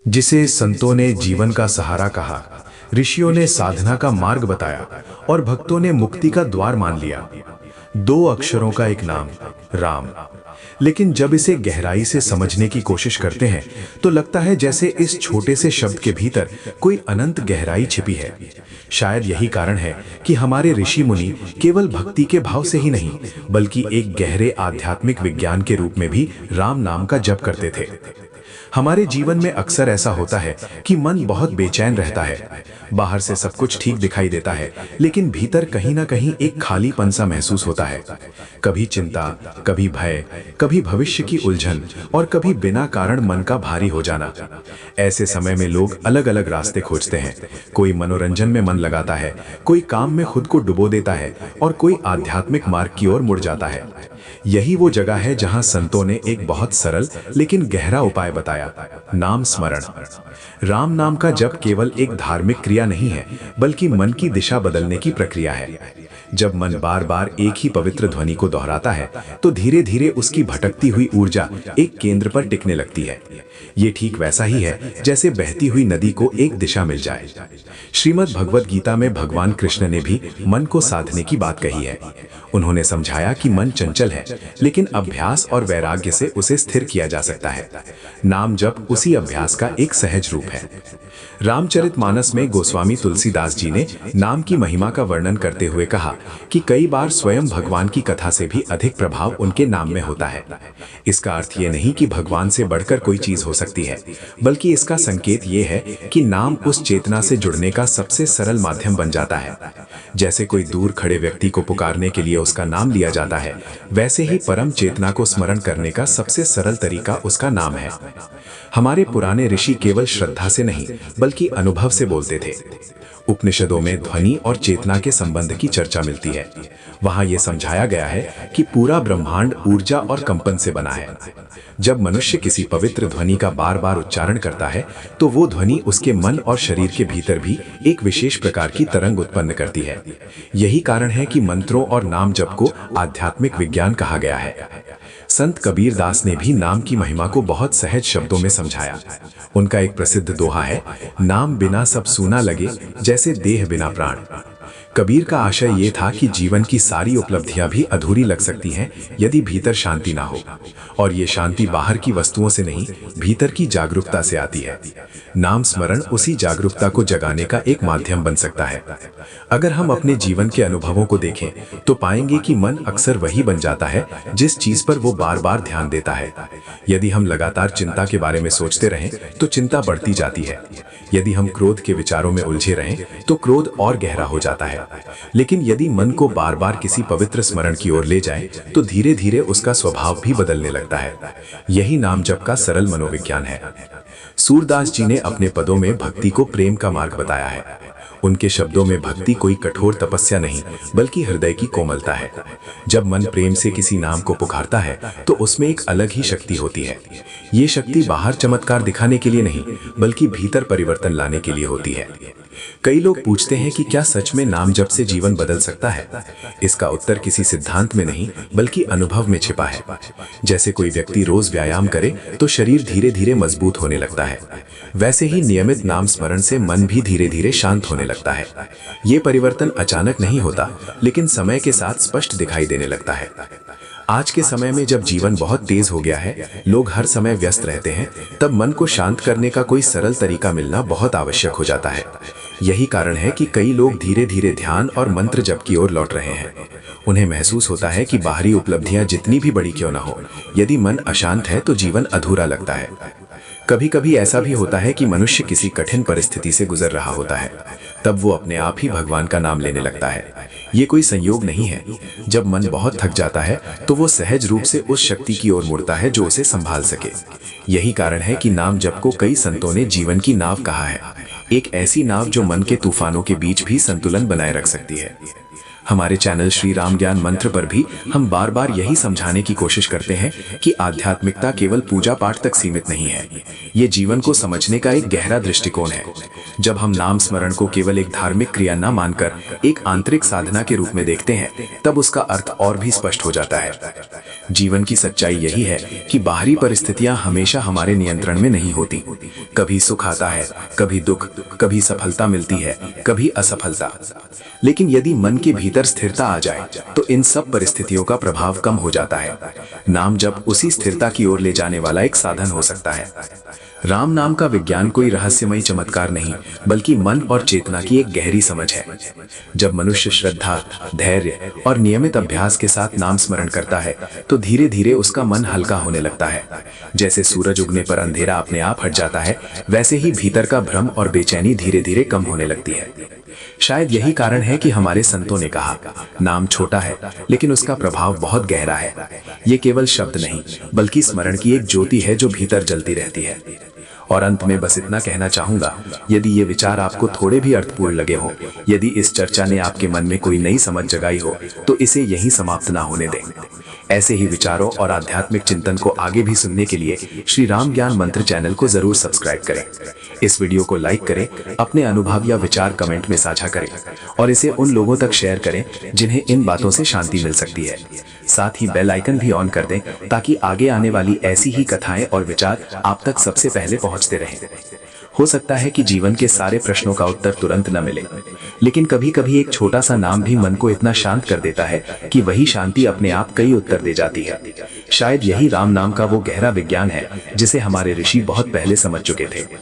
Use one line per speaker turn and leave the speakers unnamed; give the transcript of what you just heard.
जिसे संतों ने जीवन का सहारा कहा, ऋषियों ने साधना का मार्ग बताया और भक्तों ने मुक्ति का द्वार मान लिया। दो अक्षरों का एक नाम, राम। लेकिन जब इसे गहराई से समझने की कोशिश करते हैं तो लगता है जैसे इस छोटे से शब्द के भीतर कोई अनंत गहराई छिपी है। शायद यही कारण है कि हमारे ऋषि मुनि केवल भक्ति के भाव से ही नहीं बल्कि एक गहरे आध्यात्मिक विज्ञान के रूप में भी राम नाम का जप करते थे। हमारे जीवन में अक्सर ऐसा होता है कि मन बहुत बेचैन रहता है। बाहर से सब कुछ ठीक दिखाई देता है, लेकिन भीतर कहीं ना कहीं एक खालीपन सा महसूस होता है। कभी चिंता, कभी भय, कभी भविष्य की उलझन और कभी बिना कारण मन का भारी हो जाना। ऐसे समय में लोग अलग अलग रास्ते खोजते हैं। कोई मनोरंजन में मन लगाता है, कोई काम में खुद को डुबो देता है और कोई आध्यात्मिक मार्ग की ओर मुड़ जाता है। यही वो जगह है जहां संतों ने एक बहुत सरल लेकिन गहरा उपाय बताया, नाम स्मरण। राम नाम का जप केवल एक धार्मिक क्रिया नहीं है बल्कि मन की दिशा बदलने की प्रक्रिया है। जब मन बार बार एक ही पवित्र ध्वनि को दोहराता है तो धीरे धीरे उसकी भटकती हुई ऊर्जा एक केंद्र पर टिकने लगती है। ये ठीक वैसा ही है जैसे बहती हुई नदी को एक दिशा मिल जाए। श्रीमद् भगवद गीता में भगवान कृष्ण ने भी मन को साधने की बात कही है। उन्होंने समझाया कि मन चंचल है, लेकिन अभ्यास और वैराग्य से उसे स्थिर किया जा सकता है। नाम जप उसी अभ्यास का एक सहज रूप है। रामचरितमानस में गोस्वामी तुलसीदास जी ने नाम की महिमा का वर्णन करते हुए कहा कि कई बार स्वयं भगवान की कथा से भी अधिक प्रभाव उनके नाम में होता है। इसका अर्थ ये नहीं कि भगवान से बढ़कर कोई चीज हो सकती है, बल्कि इसका संकेत ये है कि नाम उस चेतना से जुड़ने का सबसे सरल माध्यम बन जाता है। जैसे कोई दूर खड़े व्यक्ति को पुकारने के लिए उसका नाम लिया जाता है, वैसे ही परम चेतना को स्मरण करने का सबसे सरल तरीका उसका नाम है। हमारे पुराने ऋषि केवल श्रद्धा से नहीं बल्कि अनुभव से बोलते थे। उपनिषदों में ध्वनि और चेतना के संबंध की चर्चा मिलती है। वहां यह समझाया गया है कि पूरा ब्रह्मांड ऊर्जा और कंपन से बना है। जब मनुष्य किसी पवित्र ध्वनि का बार बार उच्चारण करता है तो वो ध्वनि उसके मन और शरीर के भीतर भी एक विशेष प्रकार की तरंग उत्पन्न करती है। यही कारण है कि मंत्रों और नाम जप को आध्यात्मिक विज्ञान कहा गया है। संत कबीर दास ने भी नाम की महिमा को बहुत सहज शब्दों में समझाया। उनका एक प्रसिद्ध दोहा है, नाम बिना सब सूना लगे जैसे देह बिना प्राण। कबीर का आशय ये था कि जीवन की सारी उपलब्धियां भी अधूरी लग सकती हैं यदि भीतर शांति ना हो, और ये शांति बाहर की वस्तुओं से नहीं भीतर की जागरूकता से आती है। नाम स्मरण उसी जागरूकता को जगाने का एक माध्यम बन सकता है। अगर हम अपने जीवन के अनुभवों को देखें तो पाएंगे कि मन अक्सर वही बन जाता है जिस चीज पर वो बार बार ध्यान देता है। यदि हम लगातार चिंता के बारे में सोचते रहें तो चिंता बढ़ती जाती है। यदि हम क्रोध के विचारों में उलझे रहें तो क्रोध और गहरा हो जाता है। लेकिन यदि मन को बार बार किसी पवित्र स्मरण की ओर ले जाए तो धीरे धीरे उसका स्वभाव भी बदलने लगता है। यही नाम जप का सरल मनोविज्ञान है। सूरदास जी ने अपने पदों में भक्ति को प्रेम का मार्ग बताया है। उनके शब्दों में भक्ति कोई कठोर तपस्या नहीं बल्कि हृदय की कोमलता है। जब मन प्रेम से किसी नाम को पुकारता है तो उसमें एक अलग ही शक्ति होती है। ये शक्ति बाहर चमत्कार दिखाने के लिए नहीं बल्कि भीतर परिवर्तन लाने के लिए होती है। कई लोग पूछते हैं कि क्या सच में नाम जप से जीवन बदल सकता है? इसका उत्तर किसी सिद्धांत में नहीं बल्कि अनुभव में छिपा है। जैसे कोई व्यक्ति रोज व्यायाम करे तो शरीर धीरे धीरे मजबूत होने लगता है, वैसे ही नियमित नाम स्मरण से मन भी धीरे धीरे शांत होने लगता है। ये परिवर्तन अचानक नहीं होता, लेकिन समय के साथ स्पष्ट दिखाई देने लगता है। आज के समय में जब जीवन बहुत तेज हो गया है, लोग हर समय व्यस्त रहते हैं, तब मन को शांत करने का कोई सरल तरीका मिलना बहुत आवश्यक हो जाता है। यही कारण है कि कई लोग धीरे धीरे ध्यान और मंत्र जप की ओर लौट रहे हैं। उन्हें महसूस होता है कि बाहरी उपलब्धियां जितनी भी बड़ी क्यों ना हो, यदि मन अशांत है तो जीवन अधूरा लगता है। कभी कभी ऐसा भी होता है कि मनुष्य किसी कठिन परिस्थिति से गुजर रहा होता है, तब वो अपने आप ही भगवान का नाम लेने लगता है। ये कोई संयोग नहीं है। जब मन बहुत थक जाता है तो वो सहज रूप से उस शक्ति की ओर मुड़ता है जो उसे संभाल सके। यही कारण है कि नाम जप को कई संतों ने जीवन की नाव कहा है, एक ऐसी नाव जो मन के तूफानों के बीच भी संतुलन बनाए रख सकती है।
हमारे चैनल श्री राम ज्ञान मंत्र पर भी हम बार बार यही समझाने की कोशिश करते हैं कि आध्यात्मिकता केवल पूजा पाठ तक सीमित नहीं है। ये जीवन को समझने का एक गहरा दृष्टिकोण है। जब हम नाम स्मरण को केवल एक धार्मिक क्रिया न मानकर एक आंतरिक साधना के रूप में देखते हैं, तब उसका अर्थ और भी स्पष्ट हो जाता है। जीवन की सच्चाई यही है कि बाहरी परिस्थितियां हमेशा हमारे नियंत्रण में नहीं होती। कभी सुख आता है, कभी दुख, कभी सफलता मिलती है, कभी असफलता। लेकिन यदि मन के भीतर स्थिरता आ जाए तो इन सब परिस्थितियों का प्रभाव कम हो जाता है। नाम जप उसी स्थिरता की ओर ले जाने वाला एक साधन हो सकता है। राम नाम का विज्ञान कोई रहस्यमयी चमत्कार नहीं, बल्कि मन और चेतना की एक गहरी समझ है। जब मनुष्य श्रद्धा, धैर्य और नियमित अभ्यास के साथ नाम स्मरण करता है तो धीरे धीरे उसका मन हल्का होने लगता है। जैसे सूरज उगने पर अंधेरा अपने आप हट जाता है, वैसे ही भीतर का भ्रम और बेचैनी धीरे धीरे कम होने लगती है। शायद यही कारण है कि हमारे संतों ने कहा, नाम छोटा है लेकिन उसका प्रभाव बहुत गहरा है। ये केवल शब्द नहीं, बल्कि स्मरण की एक ज्योति है जो भीतर जलती रहती है। और अंत में बस इतना कहना चाहूंगा, यदि ये विचार आपको थोड़े भी अर्थपूर्ण लगे हो, यदि इस चर्चा ने आपके मन में कोई नई समझ जगाई हो, तो इसे यहीं समाप्त ना होने दें। ऐसे ही विचारों और आध्यात्मिक चिंतन को आगे भी सुनने के लिए श्री राम ज्ञान मंत्र चैनल को जरूर सब्सक्राइब करें। इस वीडियो को लाइक करें, अपने अनुभव या विचार कमेंट में साझा करें और इसे उन लोगों तक शेयर करें जिन्हें इन बातों से शांति मिल सकती है। साथ ही बेल आइकन भी ऑन कर दें ताकि आगे आने वाली ऐसी ही कथाएं और विचार आप तक सबसे पहले पहुंचते रहें। हो सकता है कि जीवन के सारे प्रश्नों का उत्तर तुरंत न मिले, लेकिन कभी कभी एक छोटा सा नाम भी मन को इतना शांत कर देता है कि वही शांति अपने आप कई उत्तर दे जाती है। शायद यही राम नाम का वो गहरा विज्ञान है जिसे हमारे ऋषि बहुत पहले समझ चुके थे।